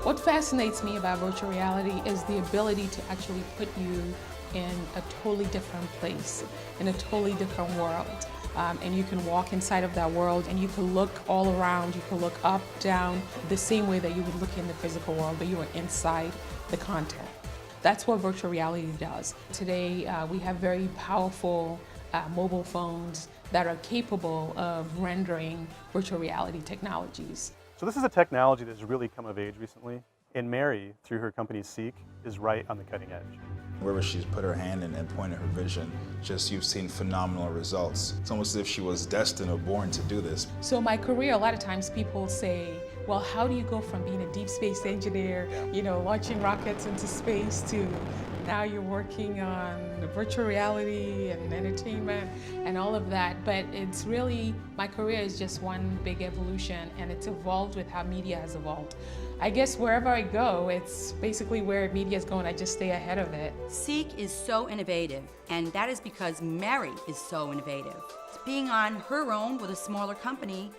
What fascinates me about virtual reality is the ability to actually put you in a totally different place, in a totally different world. And you can walk inside of that world and you can look all around, you can look up, down, the same way that you would look in the physical world, but you are inside the content. That's what virtual reality does. Today, we have very powerful mobile phones that are capable of rendering virtual reality technologies. So this is a technology that's really come of age recently, and Mary, through her company Seek, is right on the cutting edge. Wherever she's put her hand and pointed her vision, you've seen phenomenal results. It's almost as if she was destined or born to do this. So my career, a lot of times people say, well, how do you go from being a deep space engineer, launching rockets into space, to now you're working on virtual reality and entertainment and all of that. But it's really, my career is just one big evolution, and it's evolved with how media has evolved. I guess wherever I go, it's basically where media is going. I just stay ahead of it. Seek is so innovative, and that is because Mary is so innovative. Being on her own with a smaller company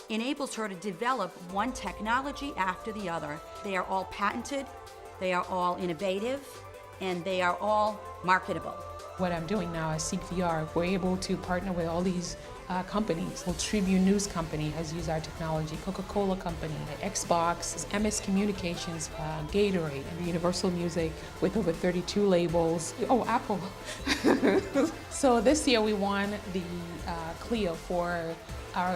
enables her to develop one technology after the other. They are all patented, they are all innovative, and they are all marketable. What I'm doing now is Seek VR. We're able to partner with all these companies. Well, Tribune News Company has used our technology, Coca-Cola Company, Xbox, MS Communications, Gatorade, and Universal Music with over 32 labels. Oh, Apple. So this year we won the Clio for our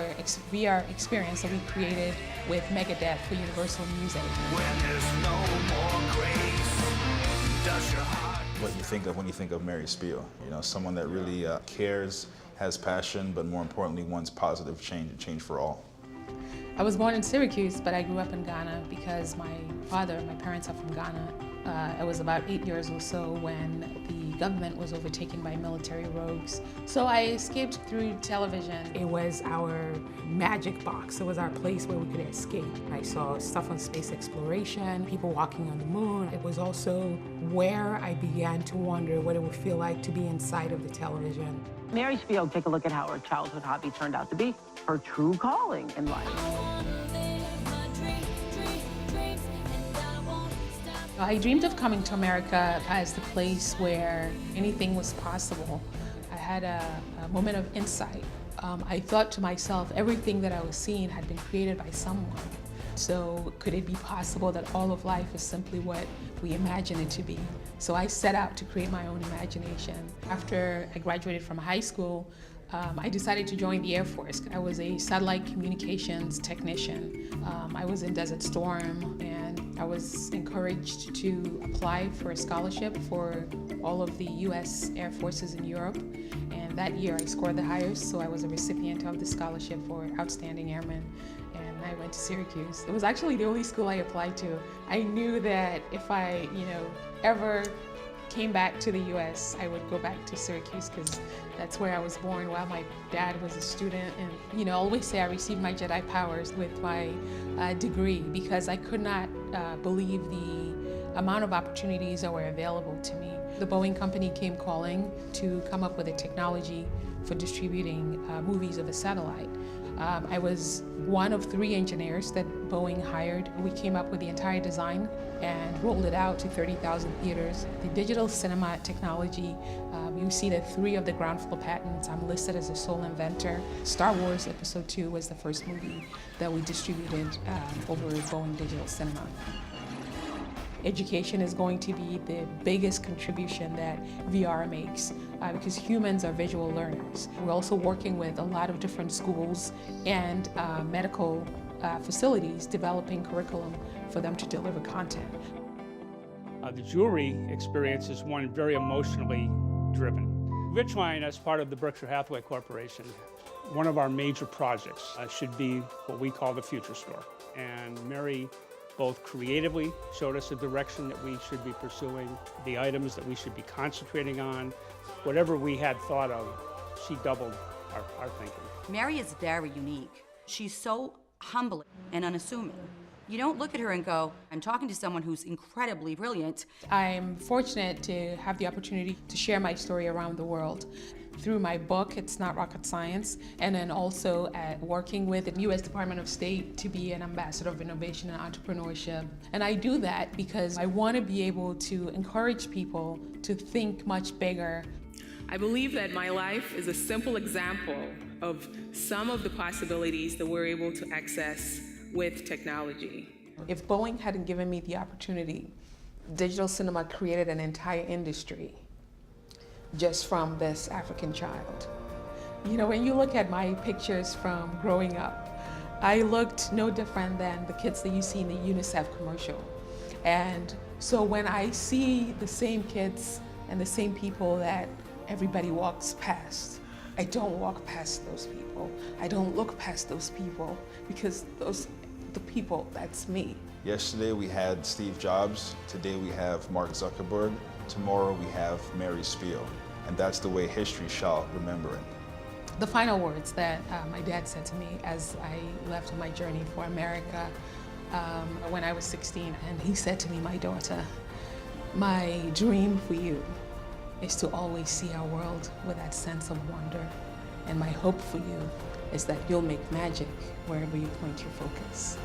VR experience that we created with Megadeth for Universal Music. When there's no more grace, does your heart... What you think of when you think of Mary Spio, someone that really cares, has passion, but more importantly wants positive change for all. I was born in Syracuse, but I grew up in Ghana because my parents are from Ghana. I was about 8 years or so when the government was overtaken by military rogues. So I escaped through television. It was our magic box. It was our place where we could escape. I saw stuff on space exploration, people walking on the moon. It was also where I began to wonder what it would feel like to be inside of the television. Mary Spio, take a look at how her childhood hobby turned out to be her true calling in life. I dreamed of coming to America as the place where anything was possible. I had a moment of insight. I thought to myself, everything that I was seeing had been created by someone. So could it be possible that all of life is simply what we imagine it to be? So I set out to create my own imagination. After I graduated from high school, I decided to join the Air Force. I was a satellite communications technician. I was in Desert Storm, and I was encouraged to apply for a scholarship for all of the U.S. Air Forces in Europe. And that year I scored the highest, so I was a recipient of the scholarship for Outstanding Airman. And I went to Syracuse. It was actually the only school I applied to. I knew that if I, ever came back to the U.S., I would go back to Syracuse because that's where I was born while my dad was a student. And I always say I received my Jedi powers with my degree because I could not believe the amount of opportunities that were available to me. The Boeing company came calling to come up with a technology for distributing movies of a satellite. I was one of 3 engineers that Boeing hired. We came up with the entire design and rolled it out to 30,000 theaters. The digital cinema technology, you see that 3 of the ground floor patents, I'm listed as a sole inventor. Star Wars Episode 2 was the first movie that we distributed over Boeing Digital Cinema. Education is going to be the biggest contribution that VR makes because humans are visual learners. We're also working with a lot of different schools and medical facilities developing curriculum for them to deliver content. The jewelry experience is one very emotionally driven. Richline, as part of the Berkshire Hathaway Corporation, one of our major projects should be what we call the future store. And Mary both creatively showed us the direction that we should be pursuing, the items that we should be concentrating on. Whatever we had thought of, she doubled our thinking. Mary is very unique. She's so humble and unassuming. You don't look at her and go, I'm talking to someone who's incredibly brilliant. I'm fortunate to have the opportunity to share my story around the world through my book, It's Not Rocket Science, and then also at working with the U.S. Department of State to be an ambassador of innovation and entrepreneurship. And I do that because I want to be able to encourage people to think much bigger. I believe that my life is a simple example of some of the possibilities that we're able to access with technology. If Boeing hadn't given me the opportunity, digital cinema created an entire industry just from this African child. You know, when you look at my pictures from growing up, I looked no different than the kids that you see in the UNICEF commercial. And so when I see the same kids and the same people that everybody walks past, I don't walk past those people. I don't look past those people, because the people, that's me. Yesterday we had Steve Jobs, today we have Mark Zuckerberg, tomorrow we have Mary Spio, and that's the way history shall remember it. The final words that my dad said to me as I left on my journey for America when I was 16, and he said to me, my daughter, my dream for you is to always see our world with that sense of wonder, and my hope for you is that you'll make magic wherever you point your focus.